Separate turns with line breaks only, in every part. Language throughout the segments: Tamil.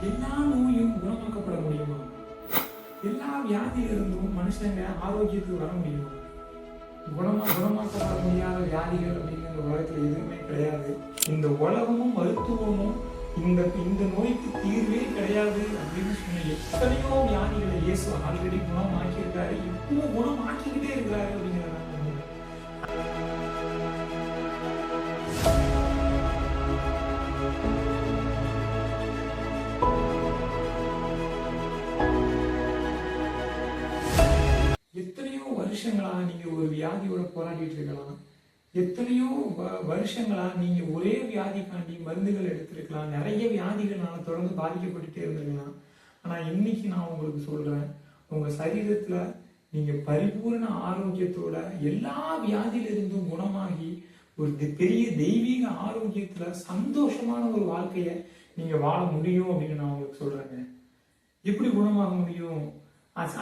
எல்லா நோயும் குணமாக்கப்பட முடியுமா? எல்லா வியாதியிலிருந்தும் மனுஷங்க ஆரோக்கியத்துக்கு வர முடியுமா? குணமாக்கப்பட முடியாத வியாதிகள் அப்படின்னு இந்த உலகத்துல எதுவுமே கிடையாது. இந்த உலகமும் மருத்துவமும் இந்த நோய்க்கு தீர்வே கிடையாது அப்படின்னு சொன்ன எத்தனையோ வியாதிகளை இயேசு ஆல்ரெடி குணமாக்கியிருக்காரு, இப்பவும் குணமாக்கிக்கிட்டே இருக்கிறாரு அப்படிங்கிறத எத்தனையோ வருஷங்களா நீங்க ஒரு வியாதியோட போராடிட்டு இருக்கலாம். எத்தனையோ வருஷங்களா நீங்க ஒரே வியாதிக்காண்டி மருந்துகள் எடுத்திருக்கலாம். நிறைய வியாதிகள்னால தொடர்ந்து பாதிக்கப்பட்டுட்டே இருந்திருக்கலாம். ஆனா இன்னைக்கு நான் உங்களுக்கு சொல்றேன், உங்க சரீரத்துல நீங்க பரிபூர்ண ஆரோக்கியத்தோட எல்லா வியாதியிலிருந்தும் குணமாகி ஒரு பெரிய தெய்வீக ஆரோக்கியத்துல சந்தோஷமான ஒரு வாழ்க்கைய நீங்க வாழ முடியும் அப்படின்னு நான் உங்களுக்கு சொல்றேங்க. எப்படி குணமாக முடியும்?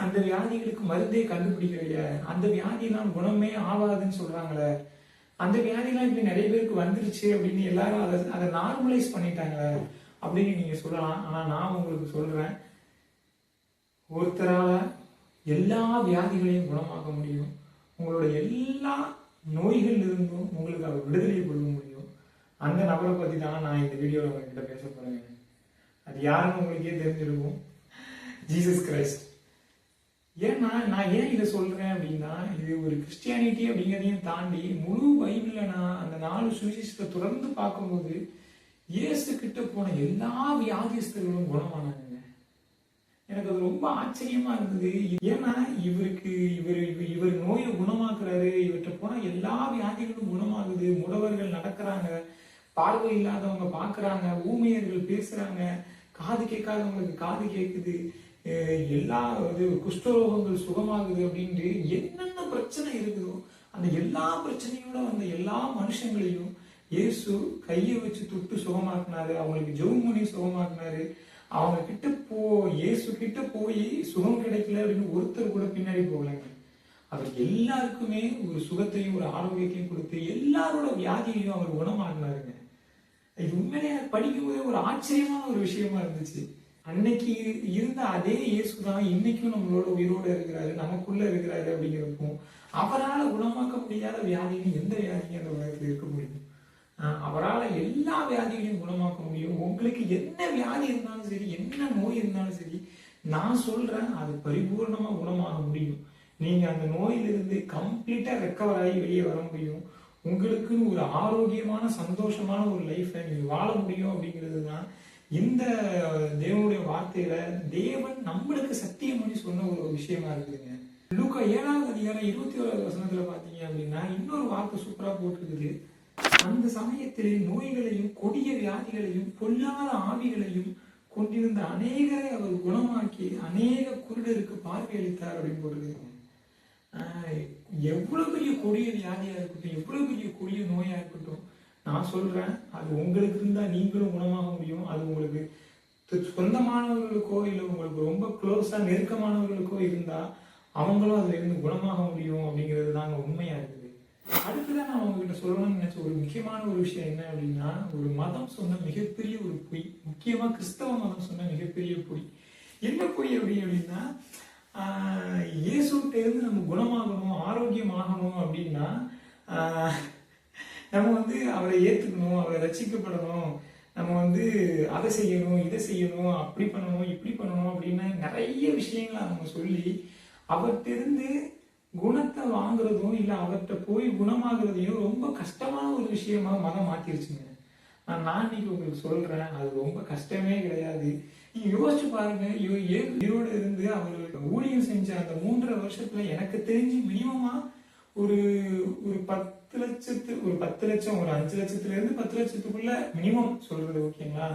அந்த வியாதிகளுக்கு மருந்தே கண்டுபிடிக்கலையே, அந்த வியாதியெல்லாம் குணமே ஆகாதுன்னு சொல்றாங்களே, அந்த வியாதிலாம் இப்படி நிறைய பேருக்கு வந்துருச்சு அப்படின்னு எல்லாரும் அதை நார்மலைஸ் பண்ணிட்டாங்க அப்படின்னு நீங்க சொல்லலாம். ஆனா நான் உங்களுக்கு சொல்றேன், ஒருத்தரால எல்லா வியாதிகளையும் குணமாக்க முடியும். உங்களோட எல்லா நோய்கள் இருந்தும் உங்களுக்கு அவர் விடுதலை கொடுக்க முடியும். அந்த நபரை பத்தி தான் நான் இந்த வீடியோவில் உங்ககிட்ட பேச போறேன். அது யாருன்னு உங்களுக்கே தெரிஞ்சிருக்கும், ஜீசஸ் கிரைஸ்ட். ஏன்னா நான் ஏன் இதை சொல்றேன் அப்படின்னா, இது ஒரு கிறிஸ்டியானிட்டி அப்படிங்கிறதையும் தாண்டி முழு பைபிள்ல நான் அந்த 4 சுவிசேஷத்தை தொடர்ந்து பார்க்கும்போது இயேசு கிட்ட போன எல்லா வியாதிஸ்தர்களும் குணமானாங்க. எனக்கு அது ரொம்ப ஆச்சரியமா இருந்தது. ஏன்னா இவர் நோயை குணமாக்குறாரு, இவர்கிட்ட போனா எல்லா வியாதிகளும் குணமாகுது. முடவர்கள் நடக்கிறாங்க, பார்வை இல்லாதவங்க பாக்குறாங்க, ஊமையர்கள் பேசுறாங்க, காது கேட்காதவங்களுக்கு காது கேட்குது, எல்லா குஷ்டரோகங்கள் சுகமாகுது அப்படின்ட்டு என்னென்ன பிரச்சனை இருக்குதோ அந்த எல்லா பிரச்சனையோட வந்த எல்லா மனுஷங்களையும் இயேசு கையை வச்சு தொட்டு சுகமாக்குனாரு. அவங்களுக்கு ஜெபம் பண்ணி சுகமாக்குனாரு. அவங்க கிட்ட இயேசு கிட்ட போய் சுகம் கிடைக்கல அப்படின்னு ஒருத்தர் கூட பின்னாடி போகலைங்க. அவர் எல்லாருக்குமே ஒரு சுகத்தையும் ஒரு ஆரோக்கியத்தையும் கொடுத்து எல்லாரோட வியாதியையும் அவர் குணமாக்குனாருங்க. இது உண்மையிலே படிக்கும் போதே ஒரு ஆச்சரியமான ஒரு விஷயமா இருந்துச்சு. அன்னைக்கு இருந்த அதே இயேசு தான் இன்னைக்கும் நம்மளோட உயிரோட இருக்கிறாரு, நமக்குள்ள இருக்கிறாரு. அப்படிங்கிறப்போ அவரால் குணமாக்க முடியாத வியாதின்னு எந்த வியாதியும் அந்த உலகத்தில் இருக்க முடியும்? அவரால் எல்லா வியாதிகளையும் குணமாக்க முடியும். உங்களுக்கு என்ன வியாதி இருந்தாலும் சரி, என்ன நோய் இருந்தாலும் சரி, நான் சொல்றேன், அது பரிபூர்ணமா குணமாக முடியும். நீங்க அந்த நோயிலிருந்து கம்ப்ளீட்டா ரெக்கவர் ஆகி வெளியே வர முடியும். உங்களுக்குன்னு ஒரு ஆரோக்கியமான சந்தோஷமான ஒரு லைஃப்பை நீங்க வாழ முடியும். அப்படிங்கிறது தான் இந்த தேவனுடைய வார்த்தையில தேவன் நம்மளுக்கு சத்தியம் பண்ணி சொன்ன ஒரு விஷயமா இருக்குதுங்க. லூக்கா 7வது அதிகாரம் 21வது வசனத்துல பாத்தீங்க அப்படின்னா இன்னொரு வார்த்தை சூப்பரா போட்டிருக்குது. அந்த சமயத்திலே நோய்களையும் கொடிய வியாதிகளையும் பொல்லாத ஆவிகளையும் கொண்டிருந்த அநேகரை அவர் குணமாக்கி அநேக குருடருக்கு பார்வையளித்தார் அப்படின்னு போட்டிருக்காங்க. எவ்வளவு பெரிய கொடிய வியாதியா இருக்கட்டும், எவ்வளவு பெரிய கொடிய நோயா இருக்கட்டும், நான் சொல்றேன், அது உங்களுக்கு இருந்தா நீங்களும் குணமாக முடியும். அது உங்களுக்கு சொந்தமானவர்களுக்கோ இல்லை உங்களுக்கு ரொம்ப க்ளோஸா நெருக்கமானவர்களுக்கோ இருந்தா அவங்களும் அதுல இருந்து குணமாக முடியும். அப்படிங்கிறது தாங்க உண்மையா இருக்குது. அடுத்துதான் நான் உங்ககிட்ட சொல்லணும்னு நினைச்ச ஒரு முக்கியமான ஒரு விஷயம் என்ன அப்படின்னா, ஒரு மதம் சொன்ன மிகப்பெரிய ஒரு பொய், முக்கியமா கிறிஸ்தவ மதம் சொன்ன மிகப்பெரிய பொய். என்ன பொய் அப்படின்னா, இயேசுகிட்ட இருந்து நம்ம குணமாகணும், ஆரோக்கியம் ஆகணும் அப்படின்னா நம்ம அவரை ஏத்துக்கணும், அவரை ரசிக்கப்படணும், நம்ம அதை செய்யணும், இதை செய்யணும், அப்படி பண்ணணும், இப்படி பண்ணணும் அப்படின்னு நிறைய விஷயங்களை நம்ம சொல்லி அவர்கிட்ட இருந்து குணத்தை வாங்குறதும் இல்லை அவர்கிட்ட போய் குணமாகறதையும் ரொம்ப கஷ்டமான ஒரு விஷயமா மதம் மாத்திருச்சுங்க. நான் இன்னைக்கு உங்களுக்கு சொல்றேன், அது ரொம்ப கஷ்டமே கிடையாது. நீங்க யோசிச்சு பாருங்க, ஈரோடு இருந்து அவர் ஊழியம் செஞ்ச அந்த 3.5 வருஷத்துல எனக்கு தெரிஞ்சு மினிமமா ஒரு 10 லட்சம், ஒரு 5 லட்சத்துல இருந்து 10 லட்சத்துக்குள்ள மினிமம் சொல்றது, ஓகேங்களா?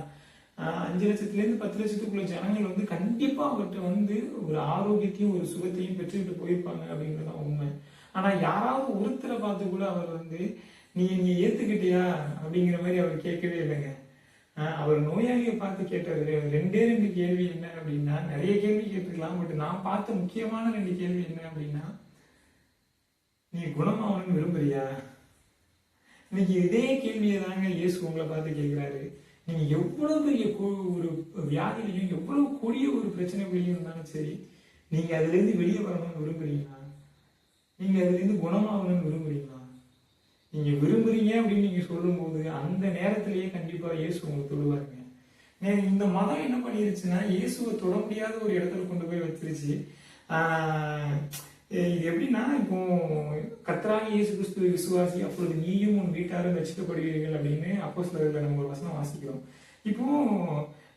5 லட்சத்துல இருந்து 10 லட்சத்துக்குள்ள ஜனங்கள் கண்டிப்பா அவர்கிட்ட ஒரு ஆரோக்கியத்தையும் ஒரு சுகத்தையும் பெற்றுக்கிட்டு போயிருப்பாங்க அப்படிங்கிறது உண்மை. ஆனா யாராவது ஒருத்தரை பார்த்து கூட அவர் நீ ஏத்துக்கிட்டியா அப்படிங்கிற மாதிரி அவர் கேட்கவே இல்லைங்க. அவர் நோயாளியை பார்த்து கேட்டது 2 கேள்வி என்ன அப்படின்னா, நிறைய கேள்வி கேட்டுக்கலாம், பட் நான் பார்த்த முக்கியமான 2 கேள்வி என்ன அப்படின்னா, நீ குணமாகணும்னு விரும்புறியா? இன்னைக்கு இதே கேள்வியை தாங்க இயேசு உங்களை பார்த்து கேட்கிறாரு. நீங்க எவ்வளவு பெரிய ஒரு வியாதியிலையும் எவ்வளவு கொடிய ஒரு பிரச்சனை வெளியே இருந்தாலும் சரி, நீங்க அதுல இருந்து வெளியே வரணும்னு விரும்புறீங்களா? நீங்க அதுல இருந்து குணமாகணும்னு விரும்புறீங்களா? நீங்க விரும்புறீங்க அப்படின்னு நீங்க சொல்லும் போது அந்த நேரத்திலேயே கண்டிப்பா இயேசு உங்களை தொடுவாருங்க. இந்த மதம் என்ன பண்ணிருச்சுன்னா, இயேசுவை தொட முடியாத ஒரு இடத்துல கொண்டு போய் வச்சிருச்சு. இது எப்படின்னா, இப்போ கர்த்தராகிய இயேசு கிறிஸ்துவை விசுவாசி, அப்பொழுது நீயும் உன் வீட்டாரும் ரட்சிக்கப்படுவீர்கள் அப்படின்னு அப்போஸ்தலர்ல நம்ம ஒரு வசனம் வாசிக்கிறோம். இப்போ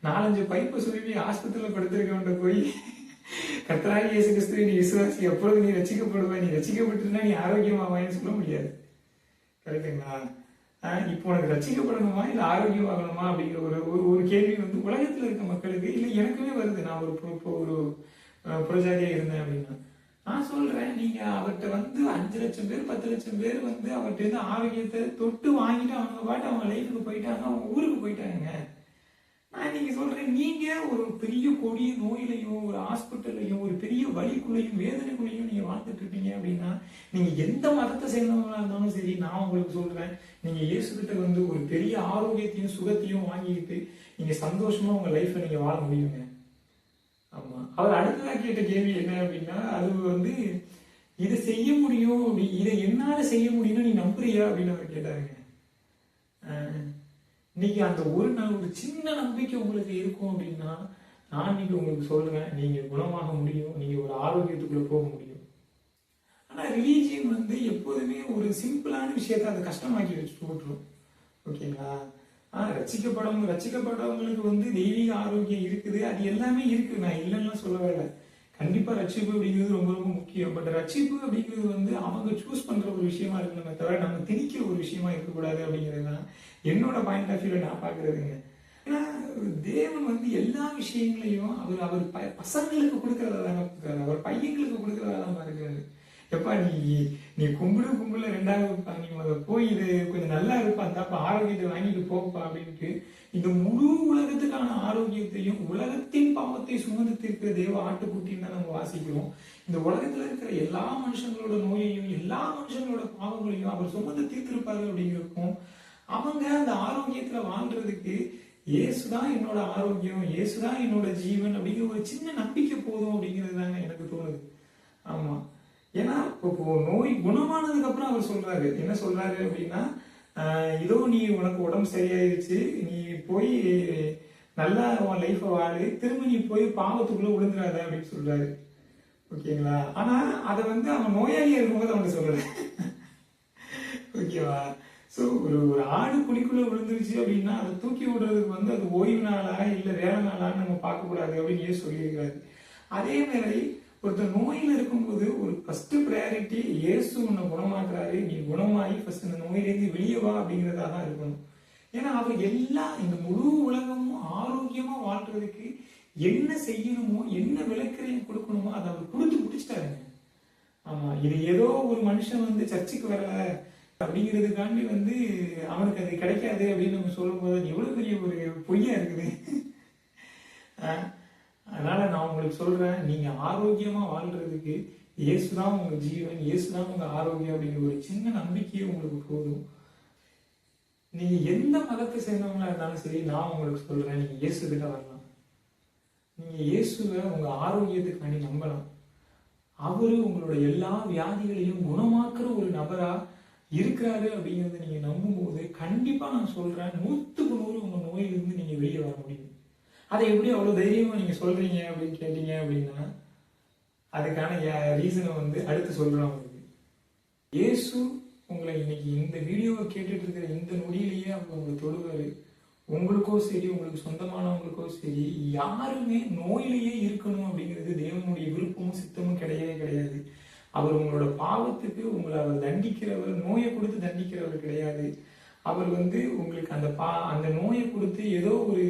4-5 பைப்பை சொல்லி ஆஸ்பத்திரியில படுத்திருக்கவன்ட்ட போய் கர்த்தராகிய இயேசு கிறிஸ்துவை நீ விசுவாசி, அப்பொழுது நீ ரட்சிக்கப்படுவ, நீ ரட்சிக்கப்பட்டுனா நீ ஆரோக்கியமாவான்னு சொல்ல முடியாது. கரெக்டுங்களா? இப்போ உனக்கு ரட்சிக்கப்படணுமா இல்லை ஆரோக்கியமாகணுமா அப்படிங்கிற ஒரு ஒரு கேள்வி வந்து உலகத்துல இருக்க மக்களுக்கு, இல்லை எனக்குமே வருது. நான் ஒரு புரஜாதியா இருந்தேன் அப்படின்னா நான் சொல்றேன், நீங்க அவர்கிட்ட வந்து 5 லட்சம் பேர் 10 லட்சம் பேர் வந்து அவர்கிட்ட இருந்து ஆரோக்கியத்தை தொட்டு வாங்கிட்டு அவங்க பாட்டு அவங்க லைஃபுக்கு போயிட்டாங்க, அவங்க ஊருக்கு போயிட்டாங்க. நான் நீங்க சொல்றேன், நீங்க ஒரு பெரிய கொடிய நோயிலையும் ஒரு ஹாஸ்பிட்டல்லையும் ஒரு பெரிய வலிக்குள்ளையும் வேதனைக்குள்ளையும் நீங்க வாழ்ந்துட்டு இருப்பீங்க அப்படின்னா, நீங்க எந்த மதத்தை சேர்ந்தவங்களா இருந்தாலும் சரி, நான் உங்களுக்கு சொல்றேன், நீங்க இயேசு கிட்ட வந்து ஒரு பெரிய ஆரோக்கியத்தையும் சுகத்தையும் வாங்கிக்கிட்டு நீங்க சந்தோஷமா உங்க லைஃப்ல நீங்க வாழ முடியுங்க. ஆமா, அவர் அடுத்ததா கேட்ட கேள்வி என்ன அப்படின்னா, அது வந்து இதை செய்ய முடியும், இதை என்னால செய்ய முடியும்னு நீ நம்புறியா அப்படின்னு அவர் கேட்டாருங்க. இன்னைக்கு அந்த ஒரு நாள் ஒரு சின்ன நம்பிக்கை உங்களுக்கு இருக்கும் அப்படின்னா, நான் இன்னைக்கு உங்களுக்கு சொல்றேன், நீங்க குணமாக முடியும், நீங்க ஒரு ஆரோக்கியத்துக்குள்ள போக முடியும். ஆனா ரிலீஜியன் வந்து எப்போதுமே ஒரு சிம்பிளான விஷயத்த அதை கஷ்டமாக்கி வச்சு போட்டுரும். ஓகேங்களா? ரட்சிக்கப்படவங்களுக்கு வந்து தெய்வீக ஆரோக்கியம் இருக்குது, அது எல்லாமே இருக்கு, நான் இல்லைன்னா சொல்லவே இல்லை. கண்டிப்பா ரட்சிப்பு அப்படிங்கிறது ரொம்ப ரொம்ப முக்கியம். பட் ரட்சிப்பு அப்படிங்கிறது வந்து அவங்க சூஸ் பண்ற ஒரு விஷயமா இருக்கணுமே தவிர நம்ம திணிக்கிற ஒரு விஷயமா இருக்கக்கூடாது அப்படிங்கிறது தான் என்னோட பாயிண்ட் ஆஃப் வியூல நான் பாக்குறதுங்க. ஏன்னா தேவன் வந்து எல்லா விஷயங்களையும் அவர் பசங்களுக்கு கொடுக்கறதா தானே கொடுக்குறாரு, அவர் பையங்களுக்கு கொடுக்கறதா தான் பாருக்காரு. எப்பா நீ கும்பல 2வது நீ போய் இது கொஞ்சம் நல்லா இருப்பா, தாப்பா ஆரோக்கியத்தை வாங்கிட்டு போப்பா அப்படின்ட்டு இந்த முழு உலகத்துக்கான ஆரோக்கியத்தையும் உலகத்தின் பாவத்தை சுமந்து தீர்க்கிற தேவ ஆட்டுக்குட்டின்னு தான் நம்ம வாசிக்கிறோம். இந்த உலகத்துல இருக்கிற எல்லா மனுஷங்களோட நோயையும் எல்லா மனுஷங்களோட பாவங்களையும் அவர் சுமந்து தீர்த்திருப்பாரு அப்படிங்கிறக்கும் அவங்க அந்த ஆரோக்கியத்துல வாழ்றதுக்கு இயேசுதான் என்னோட ஆரோக்கியம், இயேசுதான் என்னோட ஜீவன் அப்படிங்கிற ஒரு சின்ன நம்பிக்கை போதும் அப்படிங்கிறது தாங்க எனக்கு தோணுது. ஆமா, ஏன்னா இப்போ நோய் குணமானதுக்கு அப்புறம் அவர் சொல்றாரு, என்ன சொல்றாரு அப்படின்னா, இதோ நீ உனக்கு உடம்பு சரியாயிருச்சு, நீ போய் நல்லா உன் லைஃபை வாழு, திரும்ப நீ போய் பாவத்துக்குள்ள விழுந்துடாத அப்படின்னு சொல்றாரு. ஓகேங்களா? ஆனா அதை வந்து அவன் நோயாளியா இருக்கும்போது அவன் சொல்றாரு. ஓகேவா? ஸோ ஒரு ஆடு குழிக்குள்ள விழுந்துருச்சு அப்படின்னா அதை தூக்கி விடுறதுக்கு வந்து அது ஓய்வு நாளா இல்லை வேற நாளான்னு நம்ம பார்க்கக்கூடாது அப்படின்னு சொல்லியிருக்காரு. அதே மாதிரி ஒருத்தர் நோயில் இருக்கும்போது ஒரு ஃபர்ஸ்ட் ப்ரையாரிட்டி இயேசு உன்னை குணமாக்குறாரு, நீ குணமாகி ஃபர்ஸ்ட் இந்த நோயிலேருந்து வெளியே வா அப்படிங்கிறதா தான் இருக்கணும். ஏன்னா அவர் இந்த முழு உலகமும் ஆரோக்கியமா வாழ்றதுக்கு என்ன செய்யணுமோ என்ன விளக்கறையும் கொடுக்கணுமோ அதை அவர் கொடுத்து முடிச்சிட்டாருங்க. ஆமா, இது ஏதோ ஒரு மனுஷன் வந்து சர்ச்சுக்கு வரல அப்படிங்கிறதுக்காண்டி வந்து அவனுக்கு அது கிடைக்காது அப்படின்னு நம்ம சொல்லும் போது அது எவ்வளவு பெரிய ஒரு பொய்யா இருக்குது. அதனால நான் உங்களுக்கு சொல்றேன், நீங்க ஆரோக்கியமா வாழ்றதுக்கு இயேசுதான் உங்க ஜீவன், இயேசுதான் உங்க ஆரோக்கியம் அப்படிங்கிற ஒரு சின்ன நம்பிக்கையே உங்களுக்கு போதும். நீங்க எந்த மதத்தை சேர்ந்தவங்களா இருந்தாலும் சரி, நான் உங்களுக்கு சொல்றேன், நீங்க இயேசு கிட்ட வரலாம். நீங்க இயேசுவை உங்க ஆரோக்கியத்துக்காண்டி நம்பலாம். அவரு உங்களோட எல்லா வியாதிகளையும் குணமாக்குற ஒரு நபரா இருக்கிறாரு அப்படிங்கிறத நீங்க நம்பும் போது கண்டிப்பா நான் சொல்றேன், 100க்கு 100 உங்க நோயிலிருந்து நீங்க வெளியே வர முடியும். அதை எப்படி அவ்வளவு தைரியமா நீங்க சொல்றீங்க அப்படின்னு கேட்டீங்க அப்படின்னா, அதுக்கான ரீசனை வந்து அடுத்து சொல்றேன் உங்களுக்கு. இயேசு உங்களை இன்னைக்கு இந்த வீடியோவை கேட்டுட்டு இருக்கிற இந்த நொடியிலேயே அவங்க உங்களை தொடுவாரு. உங்களுக்கோ சரி, உங்களுக்கு சொந்தமானவங்களுக்கோ சரி, யாருமே நோயிலேயே இருக்கணும் அப்படிங்கிறது தேவனுடைய விருப்பமும் சித்தமும் கிடையவே கிடையாது. அவர் உங்களோட பாவத்துக்கு உங்களை அவர் தண்டிக்கிறவர், நோயை கொடுத்து தண்டிக்கிறவர் கிடையாது. அவர் வந்து உங்களுக்கு அந்த நோயை கொடுத்து ஏதோ ஒரு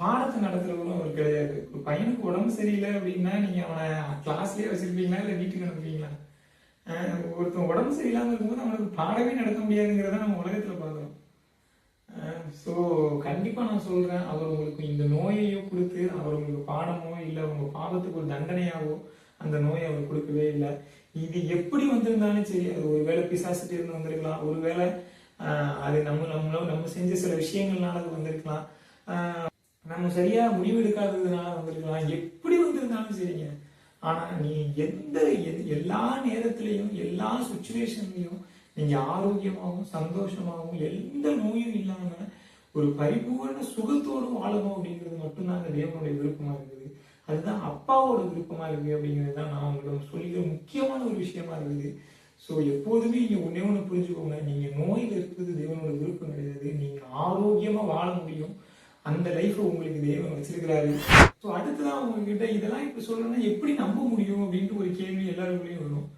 பாடத்தை நடத்துறவரும் அவர் கிடையாது. ஒரு பையனுக்கு உடம்பு சரியில்லை அப்படின்னா நீங்க அவனை கிளாஸ்லயே வச்சிருப்பீங்களா இல்லை வீட்டுக்கு அனுப்புவீங்களா? ஒருத்தன் உடம்பு சரியில்லாம இருக்கும்போது அவனுக்கு பாடமே நடத்த முடியாதுங்கிறத நம்ம உலகத்துல பார்க்கிறோம். ஸோ கண்டிப்பா நான் சொல்றேன், அவர் உங்களுக்கு இந்த நோயையோ கொடுத்து அவர் உங்களுக்கு பாடமோ இல்லை உங்க பாவத்துக்கு ஒரு தண்டனையாவோ அந்த நோயை அவர் கொடுக்கவே இல்லை. இது எப்படி வந்திருந்தாலும் சரி, அது ஒருவேளை பிசாசுட்டு இருந்து வந்திருக்கலாம், ஒருவேளை அது நம்ம செஞ்ச சில விஷயங்கள்னால அது வந்திருக்கலாம், நம்ம சரியா முடிவெடுக்காததுனால வந்திருக்கலாம், எப்படி வந்திருந்தாலும் சரிங்க. ஆனா நீ எல்லா நேரத்திலையும் எல்லா சுச்சுவேஷன்லையும் நீங்க ஆரோக்கியமாகவும் சந்தோஷமாகவும் எந்த நோயும் இல்லாம ஒரு பரிபூர்ண சுகத்தோடு வாழணும் அப்படிங்கிறது மட்டும்தான் அந்த தேவனுடைய விருப்பமா இருக்குது. அதுதான் அப்பாவோட விருப்பமா இருக்கு அப்படிங்கிறது தான் நான் உங்களிடம் சொல்லிக்கிற முக்கியமான ஒரு விஷயமா இருக்குது. ஸோ எப்போதுமே நீங்க ஒன்னே ஒன்று புரிஞ்சுக்கோங்க, நீங்க நோயில் இருக்கிறது தேவனோட விருப்பம் கிடையாது. நீங்க ஆரோக்கியமா வாழ முடியும், அந்த லைஃப்பை உங்களுக்கு தேவன் வச்சிருக்கிறாரு. ஸோ அடுத்ததான் உங்ககிட்ட இதெல்லாம் இப்ப சொல்லணும்னா எப்படி நம்ப முடியும் அப்படின்ட்டு ஒரு கேள்வி எல்லாருக்குள்ளேயும் வரும்.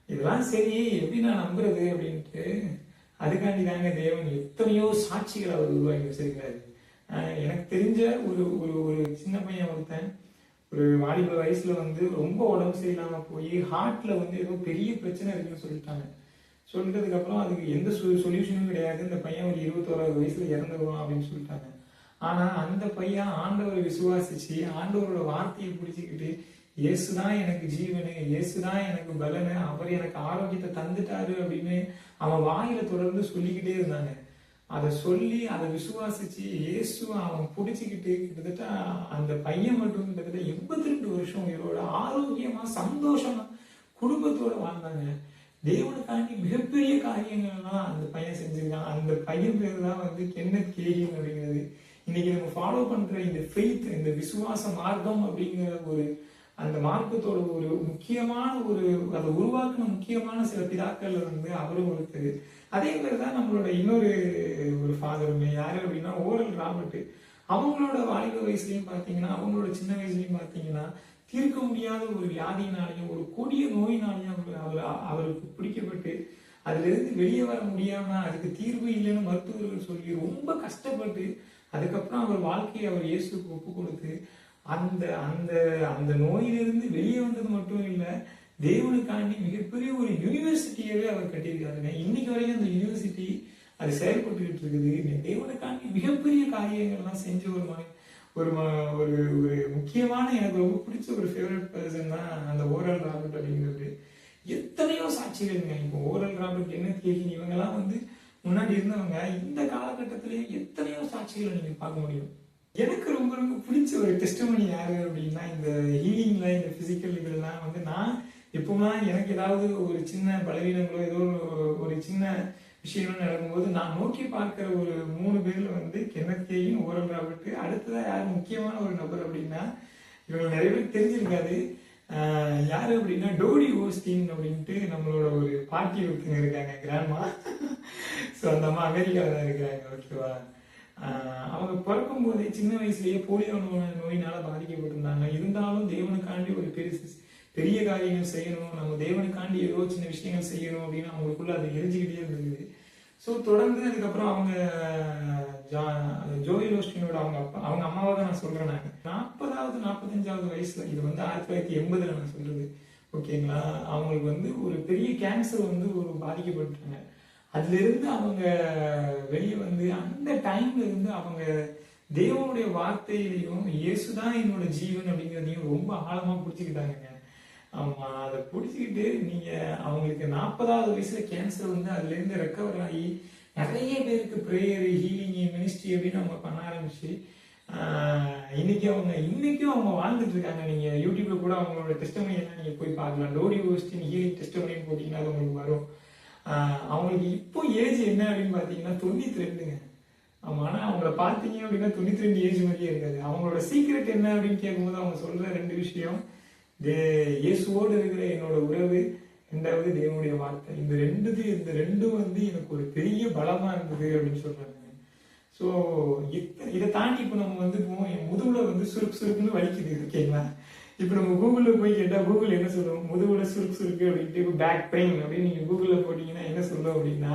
இதெல்லாம் சரி எப்படி நான் நம்புறது அப்படின்ட்டு, அதுக்காண்டி தாங்க தேவன் எத்தனையோ சாட்சிகளை அவர் உருவாக்கி வச்சிருக்காரு. எனக்கு தெரிஞ்ச ஒரு ஒரு ஒரு சின்ன பையன் ஒருத்தன் ஒரு வாலிப வயசுல ரொம்ப உடம்பு சரியில்லாம போய் ஹார்ட்ல ஏதோ பெரிய பிரச்சனை இருக்குன்னு சொல்லிட்டாங்க. சொல்லிட்டதுக்கு அப்புறம் அதுக்கு எந்த சொல்யூஷனும் கிடையாது, இந்த பையன் ஒரு 21 வயசுல இறந்துருவான் அப்படின்னு சொல்லிட்டாங்க. ஆனா அந்த பையன் ஆண்டவரை விசுவாசிச்சு ஆண்டவரோட வார்த்தையை பிடிச்சிக்கிட்டு, இயேசுதான் எனக்கு ஜீவனு, இயேசுதான் எனக்கு பலனு, அவர் எனக்கு ஆரோக்கியத்தை தந்துட்டாரு அப்படின்னு அவன் வாயில தொடர்ந்து சொல்லிக்கிட்டே இருந்தாங்க. அதை சொல்லி அதை விசுவாசிச்சு இயேசுவை அவன் பிடிச்சிக்கிட்டு கிட்டத்தட்ட அந்த பையன் மட்டும் கிட்டத்தட்ட 82 வருஷம் உயிரோட ஆரோக்கியமா சந்தோஷமா குடும்பத்தோட வாழ்ந்தாங்க. தேவனுக்காண்டி மிகப்பெரிய காரியங்கள்லாம் அந்த பையன் செஞ்சிருக்கான். அந்த பையன் பேர் தான் கென்னத் கேகின் அப்படிங்கிறது. இன்னைக்கு நம்ம ஃபாலோ பண்ற இந்த ஃபெய்த், இந்த விசுவாச மார்க்கம் அப்படிங்கிற அந்த மார்க்கத்தோட ஒரு முக்கியமான அதை உருவாக்குன முக்கியமான சில பிதாக்கள் அவரும் ஒருத்தர். அதே மாதிரி தான் நம்மளோட இன்னொரு ஃபாதருமே யாரு அப்படின்னா ஓரல் ராபர்ட். அவங்களோட வாலிப வயசுலயும் பாத்தீங்கன்னா, அவங்களோட சின்ன வயசுலயும் பாத்தீங்கன்னா, தீர்க்க முடியாத ஒரு வியாதியினாலையும் ஒரு கொடிய நோயினாலையும் அவருக்கு பிடிக்கப்பட்டு அதுல இருந்து வெளியே வர முடியாம அதுக்கு தீர்வு இல்லைன்னு மருத்துவர்கள் சொல்லி ரொம்ப கஷ்டப்பட்டு அதுக்கப்புறம் அவர் வாழ்க்கையை அவர் இயேசுக்கு ஒப்பு கொடுத்து அந்த அந்த அந்த நோயிலிருந்து வெளியே வந்தது மட்டும் இல்லை, தேவனுக்காண்டி மிகப்பெரிய ஒரு யூனிவர்சிட்டியவே அவர் கட்டியிருக்காருங்க. இன்னைக்கு வரைக்கும் அந்த யூனிவர்சிட்டி அது செயல்பட்டுக்கிட்டு இருக்குது. தேவனுக்காண்டி மிகப்பெரிய காரியங்கள்லாம் செஞ்ச ஒரு ஒரு ஒரு முக்கியமான எனக்கு ரொம்ப பிடிச்ச ஒரு ஃபேவரட் பர்சன் தான் அந்த ஓரல் ராபர்ட் அப்படிங்கிறது. எத்தனையோ சாட்சிகள்ங்க. இப்போ ஓரல் ராபர்ட், கென்னத் கேகின் இவங்கெல்லாம் முன்னாடி இருந்தவங்க. இந்த காலகட்டத்திலேயே எத்தனையோ சாட்சிகளை நீங்க பார்க்க முடியும். எனக்கு ரொம்ப ரொம்ப பிடிச்ச ஒரு டெஸ்டிமனி யாரு அப்படின்னா, இந்த ஹீலிங்ல இந்த பிசிக்கல் இதெல்லாம் நான் எப்போலாம் எனக்கு ஏதாவது ஒரு சின்ன பலவீனங்களோ ஏதோ ஒரு சின்ன விஷயங்கள் நடக்கும்போது நான் நோக்கி பார்க்கிற ஒரு 3 பேர்ல கென்னத் கேகின், ஓரல் ராபர்ட், அடுத்ததா யார் முக்கியமான ஒரு நபர் அப்படின்னா, இவங்க நிறைய பேருக்கு தெரிஞ்சிருக்காது. யாரு அப்படின்னா டோடி ஓஸ்டின் அப்படின்ட்டு நம்மளோட ஒரு பாட்டி ஒருத்தங்க இருக்காங்க, கிராண்ட்மா. ஸோ அந்த அம்மா அமெரிக்காவில் தான் இருக்கிறாங்க. ஓகேவா? அவங்க பிறக்கும் போதே சின்ன வயசுலயே போலியோ நோயினால பாதிக்கப்பட்டிருந்தாங்க. இருந்தாலும் தேவனுக்காண்டி ஒரு பெரிய காரியங்கள் செய்யணும், நம்ம தேவனுக்காண்டி ஏதோ சின்ன விஷயங்கள் செய்யணும் அப்படின்னு அவங்களுக்குள்ள அது எரிஞ்சுக்கிட்டே இருந்தது. ஸோ தொடர்ந்து அதுக்கப்புறம் அவங்க ஜோயல் ஓஸ்டினோட அவங்க அம்மாவை தான் நான் சொல்றேன். நான் 45வது வயசுல, இது 1980ல நான் சொல்றது, ஓகேங்களா? அவங்களுக்கு ஒரு பெரிய கேன்சர் ஒரு பாதிக்கப்பட்டாங்க. அதுல இருந்து அவங்க வெளியே அந்த டைம்ல இருந்து அவங்க தேவனுடைய வார்த்தையிலையும் இயேசுதான் என்னோட ஜீவன் அப்படிங்கிறதையும் ரொம்ப ஆழமா பிடிச்சிக்கிட்டாங்க. ஆமா, அதை பிடிச்சிக்கிட்டு நீங்க அவங்களுக்கு 40வது வயசுல கேன்சர் அதுல இருந்து ரெக்கவர் ஆகி நிறைய பேருக்கு ப்ரேயர், ஹீலிங், மினிஸ்ட்ரி அப்படின்னு அவங்க பண்ண ஆரம்பிச்சு இன்னைக்கும் அவங்க வாழ்ந்துட்டு இருக்காங்க. நீங்க யூடியூப்ல கூட அவங்களோட டெஸ்டிமனி எல்லாம் நீங்க போய் பார்க்கலாம். டோடி ஓஸ்டின் ஹீலிங் டெஸ்டிமனின்னு போட்டீங்கன்னா அது உங்களுக்கு வரும். அவங்களுக்கு இப்போ ஏஜ் என்ன அப்படின்னு பாத்தீங்கன்னா 92ங்க. ஆமா, ஆனா அவங்கள பாத்தீங்க அப்படின்னா 92 ஏஜ் மாதிரியே இருக்காது. அவங்களோட சீக்ரெட் என்ன அப்படின்னு கேட்கும்போது அவங்க சொல்ற 2 விஷயம், இயேசுவோடு இருக்கிற என்னோட உறவு, 2வது தேவனுடைய வார்த்தை. இந்த ரெண்டும் எனக்கு ஒரு பெரிய பலமா இருந்தது அப்படின்னு சொல்றாங்க. ஸோ இதை தாண்டி இப்போ நம்ம என் முதுகுல சுருக்குன்னு வலிக்குது, ஓகேங்களா? இப்போ நம்ம கூகுளில் போய் கேட்டால் கூகுள் என்ன சொல்லுவோம்? முதுகுல சுருக்கு அப்படின்ட்டு இப்போ பேக் பெயின் அப்படின்னு நீங்கள் கூகுளில் போட்டிங்கன்னா என்ன சொல்லும் அப்படின்னா,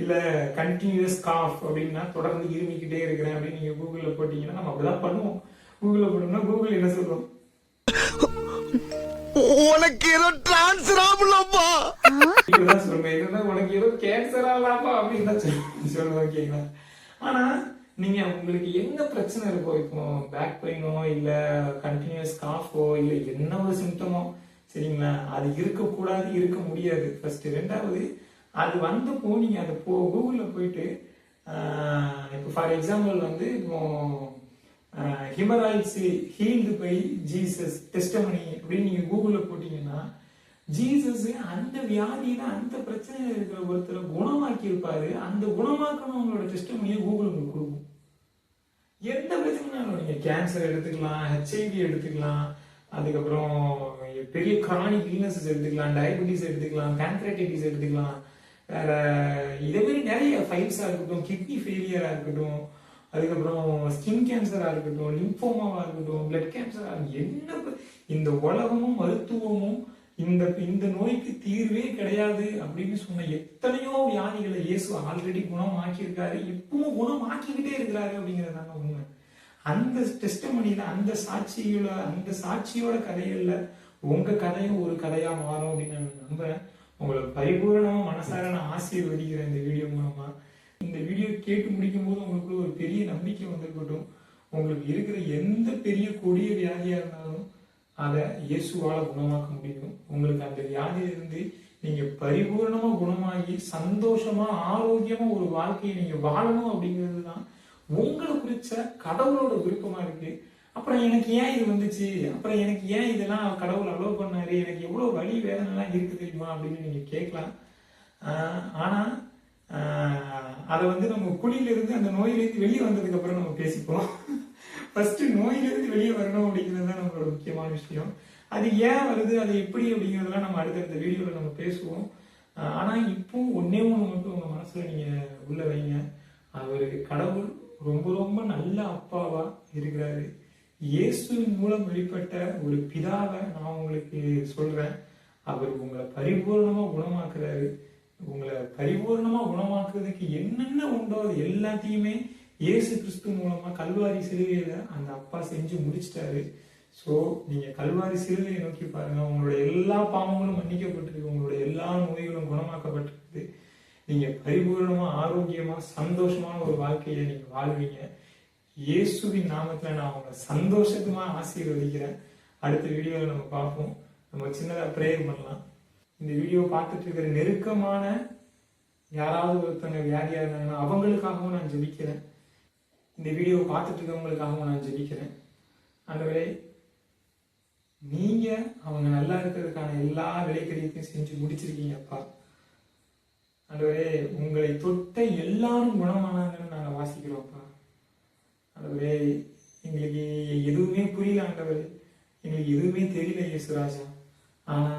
இல்லை கண்டினியூஸ் காஃப் அப்படின்னா தொடர்ந்து இருமிக்கிட்டே இருக்கிறேன் அப்படின்னு நீங்கள் கூகுளில் போட்டிங்கன்னா நம்ம அப்படிதான் பண்ணுவோம். கூகுளில் போட்டோம்னா கூகுள் என்ன சொல்லும்? உனக்கு ஏதோ டிரான்ஸ்ஃபர் ஆகலாமா இப்படிதான் சொல்லுங்க. இதுதான் உனக்கு ஏதோ கேன்சர் ஆகலாமா அப்படின்னு தான் சொல்லுங்க, ஓகேங்களா? ஆனா நீங்க உங்களுக்கு என்ன பிரச்சனை இருக்கோ, இப்போ பேக் பெயினோ இல்ல கண்டினியூஸ் காஃபோ இல்ல என்ன ஒரு சிம்டமோ, சரிங்களா? அது இருக்கக்கூடாது, இருக்க முடியாது ஃபர்ஸ்ட். 2வது அது வந்தப்போ நீங்க அதை கூகுள்ல போயிட்டு இப்போ ஃபார் எக்ஸாம்பிள் இப்போ ஹிமராய்ட்ஸ் ஹீல்டு பை ஜீசஸ் டெஸ்டமனி அப்படின்னு நீங்க கூகுள்ல போட்டீங்கன்னா ஜீசஸ் அந்த வியாதியில அந்த பிரச்சனையில இருக்கிற ஒருத்தரை குணமாக்கி இருப்பாரு. அந்த குணமாக்கணுங்களோட டெஸ்டமனியை கூகுள் உங்களுக்கு கொடுக்கும். எந்த பிரச்சனைனாலும் நீங்க கேன்சர் எடுத்துக்கலாம், ஹெச்ஐவி எடுத்துக்கலாம், அதுக்கப்புறம் பெரிய கிரானிக் இல்னஸஸ் எடுத்துக்கலாம், டயபெட்டிஸ் எடுத்துக்கலாம், பேன்க்ரைட்டிஸ் எடுத்துக்கலாம், வேற இதே மாதிரி நிறைய ஃபைல்ஸா இருக்கட்டும், கிட்னி ஃபெயிலியரா இருக்கட்டும், அதுக்கப்புறம் ஸ்கின் கேன்சரா இருக்கட்டும், லிம்போமாவா இருக்கட்டும், பிளட் கேன்சரா என்ன இந்த உலகமும் மருத்துவமும் இந்த நோய்க்கு தீர்வே கிடையாது அப்படின்னு சொன்ன எத்தனையோ வியாதிகளை இயேசு ஆல்ரெடி குணமாக்கியிருக்காரு, இப்பவும் குணமாக்கிக்கிட்டே இருக்கிறாரு அப்படிங்கிறதாங்க உண்மை. அந்த டெஸ்டமனியில அந்த சாட்சியோட கதைகள்ல உங்க கதையும் ஒரு கதையா மாறும் அப்படின்னு நான் நம்புறேன். உங்களை பரிபூரணமா மனசார நான் ஆசீர்வதிக்கிறேன் இந்த வீடியோ மூலமா. இந்த வீடியோ கேட்டு முடிக்கும் போது உங்களுக்கு ஒரு பெரிய நம்பிக்கை வந்திருக்கட்டும். உங்களுக்கு இருக்கிற எந்த பெரிய கொடிய வியாதியா இருந்தாலும் அதை இயேசுவால குணமாக்க முடியும். உங்களுக்கு அந்த வியாதியிலிருந்து நீங்க பரிபூர்ணமா குணமாகி சந்தோஷமா ஆரோக்கியமா ஒரு வாழ்க்கையை நீங்க வாழணும் அப்படிங்கிறது தான் உங்களை குறிச்ச கடவுளோட விருப்பமா இருக்கு. அப்புறம் எனக்கு ஏன் இது வந்துச்சு, அப்புறம் எனக்கு ஏன் இதெல்லாம் கடவுள் அலோவ் பண்ணாரு, எனக்கு எவ்வளவு வலி வேதனை எல்லாம் இருக்கு தெரியுமா அப்படின்னு நீங்க கேட்கலாம். ஆனா அதை நம்ம குழியிலிருந்து அந்த நோயிலிருந்து வெளியே வந்ததுக்கு அப்புறம் நம்ம பேசிப்போம். ஃபர்ஸ்ட் நோயிலிருந்து வெளியே வரணும் அப்படிங்கிறது தான் நம்மளோட முக்கியமான விஷயம். அது ஏன் வருது, அது எப்படி அப்படிங்கிறதெல்லாம் நம்ம அடுத்தடுத்த வீடியோல நம்ம பேசுவோம். ஆனா இப்போ ஒன்னே ஒன்று மட்டும் உங்க மனசுல நீங்க உள்ள வைங்க. அவருக்கு கடவுள் ரொம்ப ரொம்ப நல்ல அப்பாவா இருக்கிறாரு. இயேசுவின் மூலம் வெளிப்பட்ட ஒரு பிதாவை நான் உங்களுக்கு சொல்றேன். அவர் உங்களை பரிபூர்ணமா குணமாக்குறாரு. உங்களை பரிபூர்ணமா குணமாக்குறதுக்கு என்னென்ன உண்டோ அது எல்லாத்தையுமே இயேசு கிறிஸ்து மூலமா கல்வாரி சிலுவையில அந்த அப்பா செஞ்சு முடிச்சிட்டாரு. ஸோ நீங்க கல்வாரி சிலுவையை நோக்கி பாருங்க. உங்களுடைய எல்லா பாவங்களும் மன்னிக்கப்பட்டிருக்கு, உங்களுடைய எல்லா நோய்களும் குணமாக்கப்பட்டிருக்கு. நீங்க பரிபூர்ணமா ஆரோக்கியமா சந்தோஷமான ஒரு வாழ்க்கையை நீங்க வாழ்வீங்க. இயேசுவின் நாமத்துல நான் உங்களை சந்தோஷமா ஆசீர்வதிக்கிறேன். அடுத்த வீடியோவில் நம்ம பார்ப்போம். நம்ம சின்னதா ப்ரேயர் பண்ணலாம். இந்த வீடியோ பார்த்துட்டு இருக்கிற நெருக்கமான யாராவது ஒருத்தவங்க வியாதியா இருந்தாங்கன்னா அவங்களுக்காகவும் நான் ஜெபிக்கிறேன். இந்த வீடியோ பார்த்துட்டு இருக்கவங்களுக்காகவும் நான் ஜெபிக்கிறேன். ஆண்டவரே, நீங்க அவங்க நல்லா இருக்கிறதுக்கான எல்லா விலைக்கரியத்தையும் செஞ்சு முடிச்சிருக்கீங்க அப்பா. ஆண்டவரே, உங்களை தொட்ட எல்லாரும் குணமானாங்கன்னு நாங்கள் வாசிக்கிறோம் அப்பா. ஆண்டவரே, எங்களுக்கு எதுவுமே புரியல ஆண்டவரே, எங்களுக்கு எதுவுமே தெரியல இயேசுராஜா. ஆனா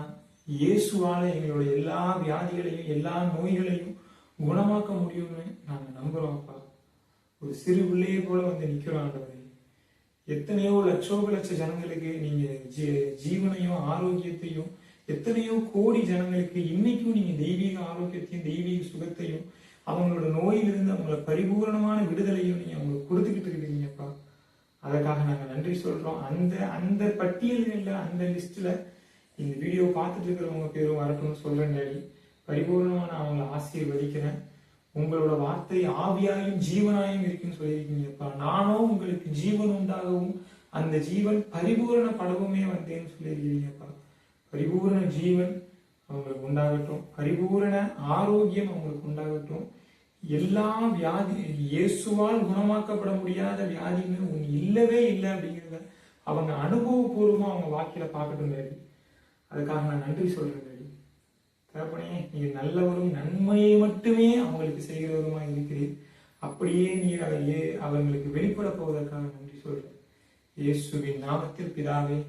இயேசுவால எங்களோட எல்லா வியாதிகளையும் எல்லா நோய்களையும் குணமாக்க முடியும்னு நாங்கள் நம்புறோம் அப்பா. ஒரு சிறு பிள்ளையை போல நிக்கிறோம் ஆண்டவரே. எத்தனையோ லட்ச ஜனங்களுக்கு நீங்க ஜீவனையும் ஆரோக்கியத்தையும், எத்தனையோ கோடி ஜனங்களுக்கு இன்னைக்கும் நீங்க தெய்வீக ஆரோக்கியத்தையும் தெய்வீக சுகத்தையும் அவங்களோட நோயிலிருந்து அவங்கள பரிபூரணமான விடுதலையும் நீங்க அவங்களுக்கு கொடுத்துக்கிட்டு இருக்கீங்கப்பா. அதற்காக நாங்க நன்றி சொல்றோம். அந்த பட்டியல்கள்ல அந்த லிஸ்ட்ல இந்த வீடியோ பார்த்துட்டு இருக்கிறவங்க பேரும் வரட்டும்னு சொல்றேன் டாடி. பரிபூர்ணமா நான் அவங்களை ஆசீர்வதிக்கிறேன். உங்களோட வார்த்தை ஆவியாயும் ஜீவனாயும் இருக்குன்னு சொல்லியிருக்கீங்கப்பா. நானும் உங்களுக்கு ஜீவன் உண்டாகவும் அந்த ஜீவன் பரிபூரண படவுமே வந்தேன்னு சொல்லியிருக்கீங்கப்பா. பரிபூரண ஜீவன் அவங்களுக்கு உண்டாகட்டும், பரிபூரண ஆரோக்கியம் அவங்களுக்கு உண்டாகட்டும். எல்லா வியாதி இயேசுவால் குணமாக்கப்பட முடியாத வியாதின்னு ஒன்று இல்லவே இல்லை அப்படிங்கிறத அவங்க அனுபவபூர்வமா அவங்க வாழ்க்கையில பார்க்கட்டும் டாடி. அதுக்காக நான் நன்றி சொல்றேன் டாடி. தகப்பனே, நீங்க நல்லவரும் நன்மையை மட்டுமே அவங்களுக்கு செய்கிறவருமா இருக்கிறீர். அப்படியே நீர் அவங்களுக்கு வெளிப்பட போவதற்காக நன்றி சொல்றேன். இயேசுவின் நாமத்தில் பிதாவே,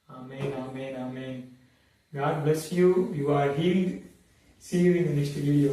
ஆமென், ஆமென், ஆமென். God bless you. You are healed. See you in the next video.